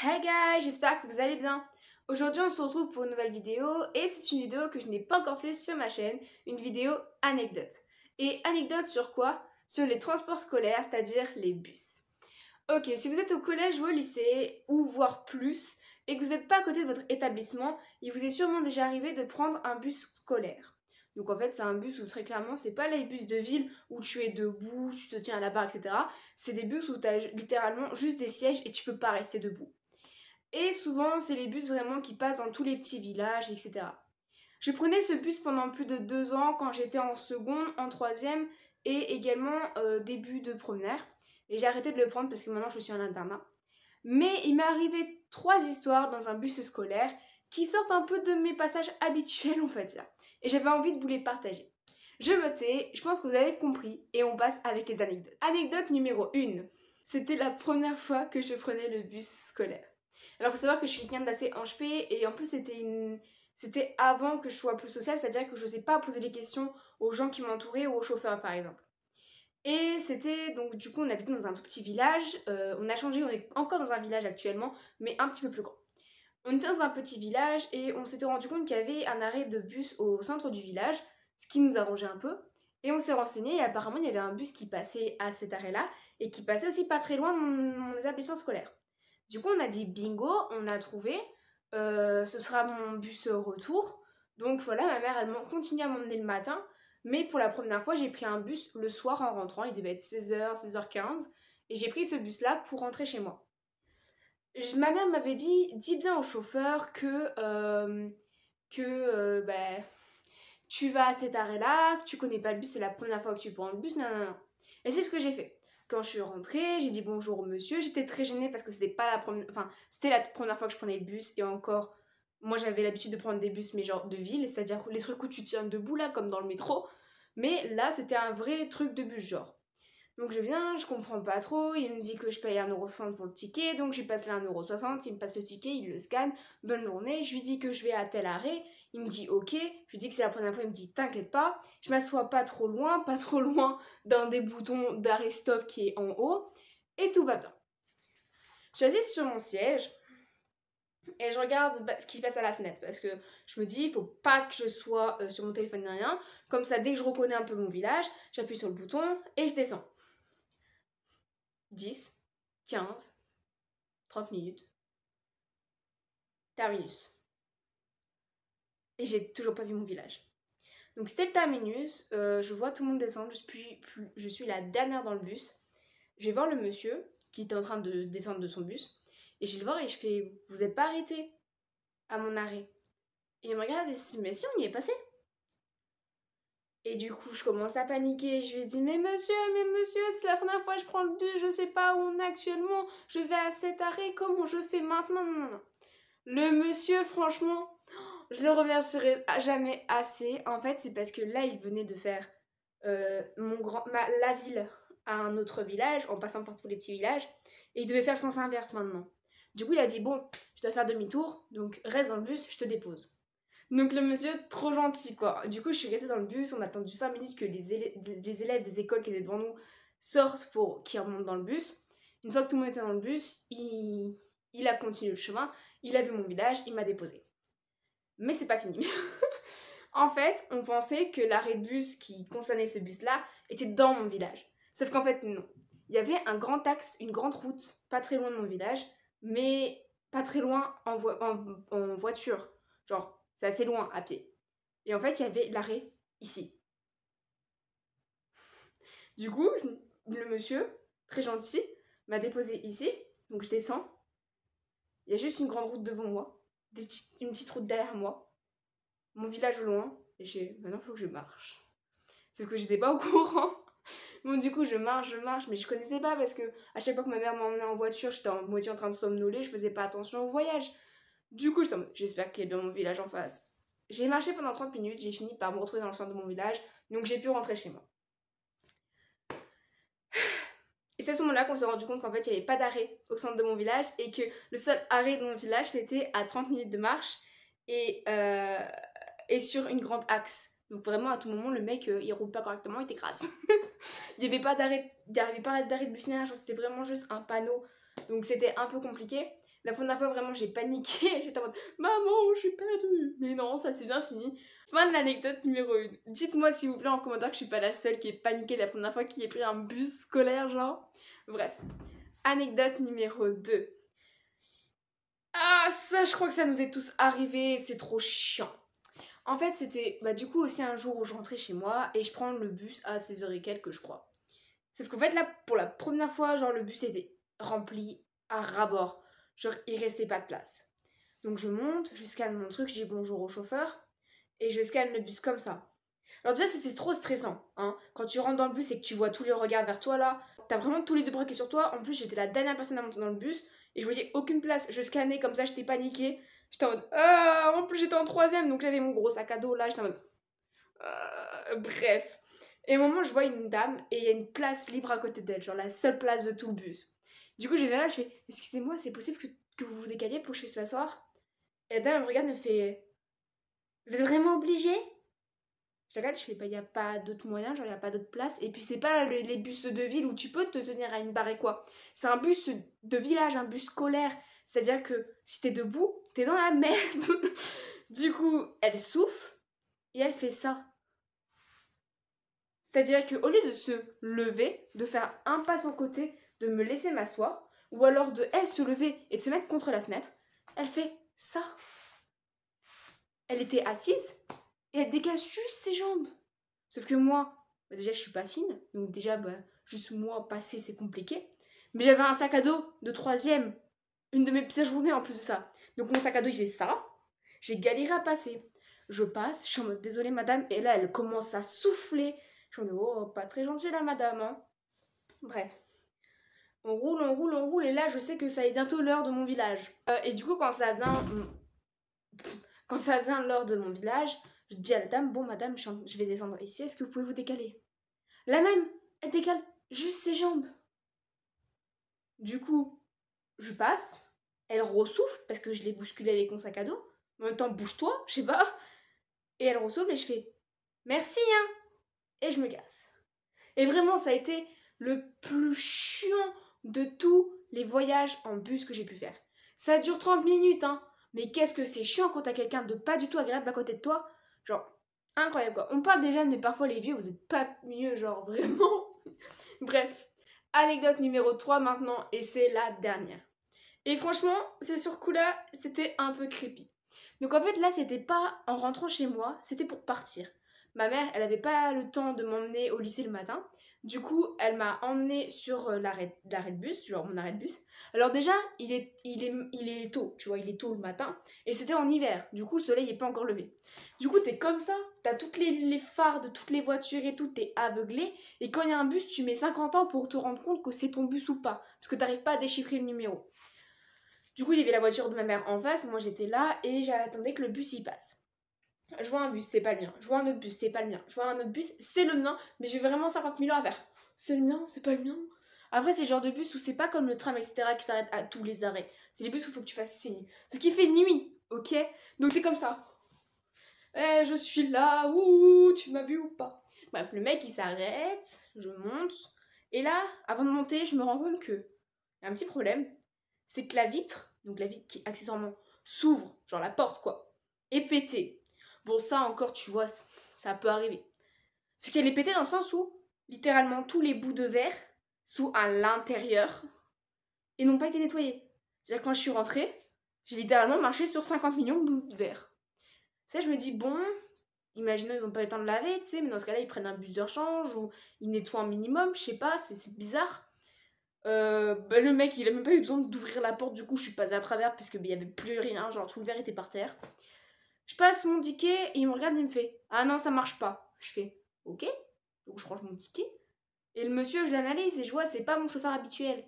Hey guys, j'espère que vous allez bien. Aujourd'hui on se retrouve pour une nouvelle vidéo et c'est une vidéo que je n'ai pas encore fait sur ma chaîne, une vidéo anecdote. Et anecdote sur quoi? Sur les transports scolaires, c'est-à-dire les bus. Ok, si vous êtes au collège ou au lycée, ou voire plus, et que vous n'êtes pas à côté de votre établissement, il vous est sûrement déjà arrivé de prendre un bus scolaire. Donc en fait c'est un bus où très clairement c'est pas les bus de ville où tu es debout, tu te tiens à la barre, etc. C'est des bus où tu as littéralement juste des sièges et tu peux pas rester debout. Et souvent, c'est les bus vraiment qui passent dans tous les petits villages, etc. Je prenais ce bus pendant plus de 2 ans quand j'étais en seconde, en troisième et également début de première. Et j'ai arrêté de le prendre parce que maintenant je suis en internat. Mais il m'est arrivé 3 histoires dans un bus scolaire qui sortent un peu de mes passages habituels, on va dire. Et j'avais envie de vous les partager. Je me tais, je pense que vous avez compris et on passe avec les anecdotes. Anecdote numéro 1. C'était la première fois que je prenais le bus scolaire. Alors, il faut savoir que je suis quelqu'un d'assez enjoué et en plus, c'était avant que je sois plus sociable, c'est-à-dire que je n'osais pas poser des questions aux gens qui m'entouraient ou aux chauffeurs, par exemple. Et c'était donc, du coup, on habitait dans un tout petit village. On a changé, on est encore dans un village actuellement, mais un petit peu plus grand. On était dans un petit village et on s'était rendu compte qu'il y avait un arrêt de bus au centre du village, ce qui nous arrangeait un peu. Et on s'est renseigné et apparemment, il y avait un bus qui passait à cet arrêt-là et qui passait aussi pas très loin de mon établissement scolaire. Du coup, on a dit bingo, on a trouvé, ce sera mon bus retour. Donc voilà, ma mère, elle continue à m'emmener le matin. Mais pour la première fois, j'ai pris un bus le soir en rentrant. Il devait être 16h, 16h15. Et j'ai pris ce bus-là pour rentrer chez moi. Ma mère m'avait dit, dis bien au chauffeur que tu vas à cet arrêt-là, que tu connais pas le bus, c'est la première fois que tu prends le bus, non, non, non. Et c'est ce que j'ai fait. Quand je suis rentrée, j'ai dit bonjour au monsieur. J'étais très gênée parce que c'était la première fois que je prenais le bus. Et encore, moi j'avais l'habitude de prendre des bus, mais genre de ville, c'est-à-dire les trucs où tu tiens debout là, comme dans le métro. Mais là, c'était un vrai truc de bus, genre. Donc je viens, je comprends pas trop, il me dit que je paye 1,60€ pour le ticket, donc je lui passe là 1,60€, il me passe le ticket, il le scanne, bonne journée, je lui dis que je vais à tel arrêt, il me dit ok, je lui dis que c'est la première fois, il me dit t'inquiète pas, je m'assois pas trop loin d'un des boutons d'arrêt stop qui est en haut, et tout va bien. Je suis assise sur mon siège, et je regarde ce qui se passe à la fenêtre, parce que je me dis, il faut pas que je sois sur mon téléphone ni rien, comme ça dès que je reconnais un peu mon village, j'appuie sur le bouton, et je descends. 10, 15, 30 minutes. Terminus. Et j'ai toujours pas vu mon village. Donc c'était le terminus, je vois tout le monde descendre, je suis la dernière dans le bus. Je vais voir le monsieur qui était en train de descendre de son bus. Et je vais le voir et je fais, vous n'êtes pas arrêté à mon arrêt? Et il me regarde et dit, mais si, on y est passé. Et du coup, je commence à paniquer. Je lui ai dit, mais monsieur, c'est la première fois que je prends le bus, je sais pas où on est actuellement. Je vais à cet arrêt, comment je fais maintenant? Non, non, non. Le monsieur, franchement, je le remercierai jamais assez. En fait, c'est parce que là, il venait de faire la ville à un autre village, en passant par tous les petits villages. Et il devait faire le sens inverse maintenant. Du coup, il a dit, bon, je dois faire demi-tour, donc reste dans le bus, je te dépose. Donc le monsieur, trop gentil quoi. Du coup, je suis restée dans le bus, on a attendu 5 minutes que les élèves des écoles qui étaient devant nous sortent pour qu'ils remontent dans le bus. Une fois que tout le monde était dans le bus, il a continué le chemin, il a vu mon village, il m'a déposé. Mais c'est pas fini. En fait, on pensait que l'arrêt de bus qui concernait ce bus-là était dans mon village. Sauf qu'en fait, non. Il y avait un grand axe, une grande route, pas très loin de mon village, mais pas très loin en voiture. Genre, c'est assez loin à pied. Et en fait, il y avait l'arrêt ici. Du coup, le monsieur, très gentil, m'a déposé ici. Donc je descends. Il y a juste une grande route devant moi. Une petite route derrière moi. Mon village au loin. Et maintenant, il faut que je marche. Sauf que j'étais pas au courant. Bon, du coup, je marche, mais je connaissais pas parce que à chaque fois que ma mère m'emmenait en voiture, j'étais en moitié en train de somnoler, je faisais pas attention au voyage. Du coup, j'étais en mode, j'espère qu'il y a bien mon village en face. J'ai marché pendant 30 minutes, j'ai fini par me retrouver dans le centre de mon village, donc j'ai pu rentrer chez moi. Et c'est à ce moment-là qu'on s'est rendu compte qu'en fait, il n'y avait pas d'arrêt au centre de mon village et que le seul arrêt de mon village, c'était à 30 minutes de marche et sur une grande axe. Donc vraiment, à tout moment, le mec, il roule pas correctement, il t'écrase. Il n'y avait pas d'arrêt de bus ni rien, c'était vraiment juste un panneau. Donc c'était un peu compliqué. La première fois, vraiment, j'ai paniqué. J'étais en mode maman, je suis perdue. Mais non, ça c'est bien fini. Fin de l'anecdote numéro 1. Dites-moi s'il vous plaît en commentaire que je suis pas la seule qui est paniquée la première fois qui ait pris un bus scolaire, genre. Bref. Anecdote numéro 2. Ah, ça, je crois que ça nous est tous arrivé. C'est trop chiant. En fait, c'était du coup aussi un jour où je rentrais chez moi et je prends le bus à 16h et quelques, je crois. Sauf qu'en fait, là, pour la première fois, genre, le bus était rempli à ras-bord. Genre, il restait pas de place. Donc, je monte, je scanne mon truc, je dis bonjour au chauffeur et je scanne le bus comme ça. Alors, déjà, c'est trop stressant, hein. Quand tu rentres dans le bus et que tu vois tous les regards vers toi, là, t'as vraiment tous les yeux braqués sur toi. En plus, j'étais la dernière personne à monter dans le bus et je voyais aucune place. Je scannais comme ça, j'étais paniquée. J'étais en mode. Ah, en plus, j'étais en 3ème, donc j'avais mon gros sac à dos là. J'étais en mode. Bref. Et au moment, je vois une dame et il y a une place libre à côté d'elle, genre la seule place de tout le bus. Du coup, je vais là, je fais excusez-moi, c'est possible que vous vous décaliez pour que je puisse m'asseoir? Et la dame, elle me regarde et me fait vous êtes vraiment obligé? Je regarde, je fais il n'y a pas d'autre moyen, genre il n'y a pas d'autre place. Et puis, c'est pas les bus de ville où tu peux te tenir à une barre et quoi. C'est un bus de village, un bus scolaire. C'est-à-dire que si t'es debout, t'es dans la merde. Du coup, elle souffle et elle fait ça. C'est-à-dire qu'au lieu de se lever, de faire un pas son côté, de me laisser m'asseoir, ou alors de elle se lever et de se mettre contre la fenêtre, elle fait ça. Elle était assise et elle dégage juste ses jambes. Sauf que moi, déjà je suis pas fine, donc déjà juste moi passer c'est compliqué. Mais j'avais un sac à dos de 3ème, une de mes pires journées en plus de ça. Donc mon sac à dos il fait ça, j'ai galéré à passer. Je passe, je suis en mode désolée madame, et là elle commence à souffler. Je me dis, oh, pas très gentille la madame, hein. Bref. On roule, et là, je sais que ça est bientôt l'heure de mon village. Et du coup, quand ça vient l'heure de mon village, je dis à la dame, bon, madame, je vais descendre ici, est-ce que vous pouvez vous décaler? La même, elle décale juste ses jambes. Du coup, je passe, elle ressouffle, parce que je l'ai bousculée avec mon sac à dos. En même temps, bouge-toi, je sais pas. Et elle ressouffle, et je fais, merci, hein. Et je me casse. Et vraiment, ça a été le plus chiant de tous les voyages en bus que j'ai pu faire. Ça dure 30 minutes, hein. Mais qu'est-ce que c'est chiant quand t'as quelqu'un de pas du tout agréable à côté de toi. Genre, incroyable quoi. On parle des jeunes, mais parfois les vieux, vous êtes pas mieux, genre vraiment. Bref, anecdote numéro 3 maintenant, et c'est la dernière. Et franchement, ce sur-coup-là, c'était un peu creepy. Donc en fait, là, c'était pas en rentrant chez moi, c'était pour partir. Ma mère, elle avait pas le temps de m'emmener au lycée le matin. Du coup, elle m'a emmenée sur l'arrêt de bus, genre mon arrêt de bus. Alors déjà, il est tôt, tu vois, il est tôt le matin. Et c'était en hiver, du coup, le soleil n'est pas encore levé. Du coup, t'es comme ça, t'as toutes les phares de toutes les voitures et tout, t'es aveuglé. Et quand il y a un bus, tu mets 50 ans pour te rendre compte que c'est ton bus ou pas. Parce que t'arrives pas à déchiffrer le numéro. Du coup, il y avait la voiture de ma mère en face, moi j'étais là et j'attendais que le bus y passe. Je vois un bus, c'est pas le mien. Je vois un autre bus, c'est pas le mien. Je vois un autre bus, c'est le mien, mais j'ai vraiment 50 000 ans à faire. C'est le mien, c'est pas le mien. Après, c'est le genre de bus où c'est pas comme le tram, etc., qui s'arrête à tous les arrêts. C'est les bus où il faut que tu fasses signe. Ce qui fait nuit, ok? Donc t'es comme ça. Eh, je suis là, ouh, tu m'as vu ou pas? Bref, le mec il s'arrête, je monte, et là, avant de monter, je me rends compte que y a un petit problème, c'est que la vitre, donc la vitre qui accessoirement s'ouvre, genre la porte quoi, est pétée. Bon, ça encore, tu vois, ça peut arriver. Ce qu'elle est pétée dans le sens où, littéralement, tous les bouts de verre sont à l'intérieur et n'ont pas été nettoyés. C'est-à-dire que quand je suis rentrée, j'ai littéralement marché sur 50 millions de bouts de verre. Ça, je me dis, bon, imaginons ils n'ont pas eu le temps de laver, tu sais, mais dans ce cas-là, ils prennent un bus de rechange ou ils nettoient un minimum, je sais pas, c'est bizarre. Le mec, il a même pas eu besoin d'ouvrir la porte, du coup, je suis passée à travers parce qu'il y avait plus rien, genre tout le verre était par terre. Je passe mon ticket et il me regarde et il me fait ah non, ça marche pas. Je fais ok, donc je range mon ticket. Et le monsieur, je l'analyse et je vois, c'est pas mon chauffeur habituel.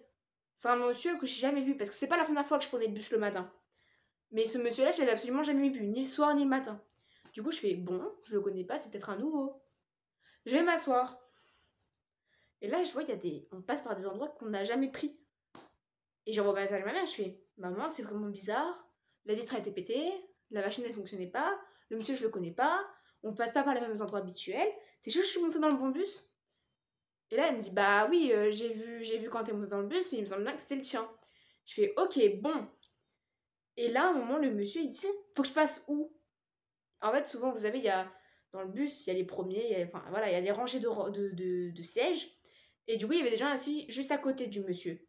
C'est un monsieur que j'ai jamais vu parce que c'est pas la première fois que je prenais le bus le matin. Mais ce monsieur-là, je l'avais absolument jamais vu, ni le soir ni le matin. Du coup, je fais bon, je le connais pas, c'est peut-être un nouveau. Je vais m'asseoir. Et là, je vois, on passe par des endroits qu'on n'a jamais pris. Et je revois à ma mère, je fais maman, c'est vraiment bizarre. La vitre a été pétée, la machine ne fonctionnait pas, le monsieur, je le connais pas, on passe pas par les mêmes endroits habituels. T'es sûr que je suis montée dans le bon bus? Et là, elle me dit bah oui, j'ai vu quand t'es montée dans le bus, il me semble bien que c'était le tien. Je fais ok, bon. Et là, à un moment, le monsieur, il dit, faut que je passe où? En fait, souvent, vous savez, il y a, dans le bus, il y a les premiers, enfin, voilà, il y a des rangées de sièges. Et du coup, il y avait des gens assis juste à côté du monsieur.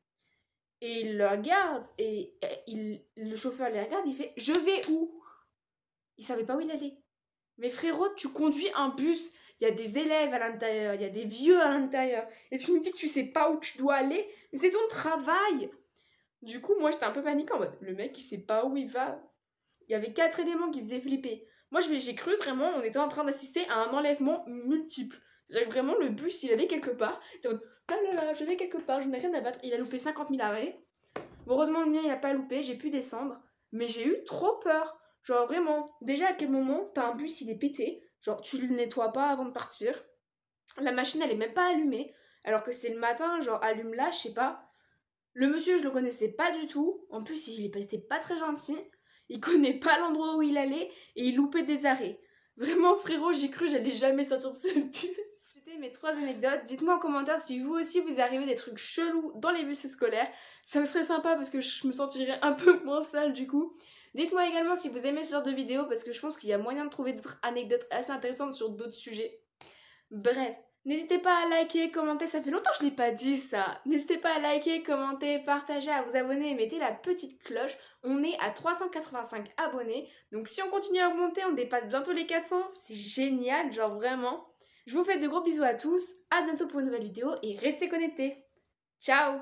Et il le regarde, et le chauffeur les regarde, il fait, je vais où? Il savait pas où il allait. Mais frérot, tu conduis un bus, il y a des élèves à l'intérieur, il y a des vieux à l'intérieur, et tu me dis que tu sais pas où tu dois aller, mais c'est ton travail. Du coup, moi j'étais un peu paniquée en mode, le mec il sait pas où il va. Il y avait 4 éléments qui faisaient flipper. Moi j'ai cru vraiment, on était en train d'assister à un enlèvement multiple. C'est-à-dire que vraiment le bus il allait quelque part, il était en mode, ah là là, je vais quelque part, je n'ai rien à battre. Il a loupé 50 000 arrêts. Heureusement le mien il a pas loupé, j'ai pu descendre, mais j'ai eu trop peur. Genre vraiment, déjà à quel moment t'as un bus il est pété, genre tu le nettoies pas avant de partir, la machine elle est même pas allumée, alors que c'est le matin, genre allume-la, je sais pas. Le monsieur je le connaissais pas du tout, en plus il était pas très gentil, il connaît pas l'endroit où il allait et il loupait des arrêts. Vraiment frérot, j'ai cru j'allais jamais sortir de ce bus. C'était mes 3 anecdotes. Dites-moi en commentaire si vous aussi vous arrivez des trucs chelous dans les bus scolaires. Ça me serait sympa parce que je me sentirais un peu moins sale du coup. Dites-moi également si vous aimez ce genre de vidéo parce que je pense qu'il y a moyen de trouver d'autres anecdotes assez intéressantes sur d'autres sujets. Bref, n'hésitez pas à liker, commenter, ça fait longtemps que je n'ai pas dit ça. N'hésitez pas à liker, commenter, partager, à vous abonner et mettez la petite cloche. On est à 385 abonnés, donc si on continue à augmenter, on dépasse bientôt les 400, c'est génial, genre vraiment. Je vous fais de gros bisous à tous, à bientôt pour une nouvelle vidéo et restez connectés. Ciao!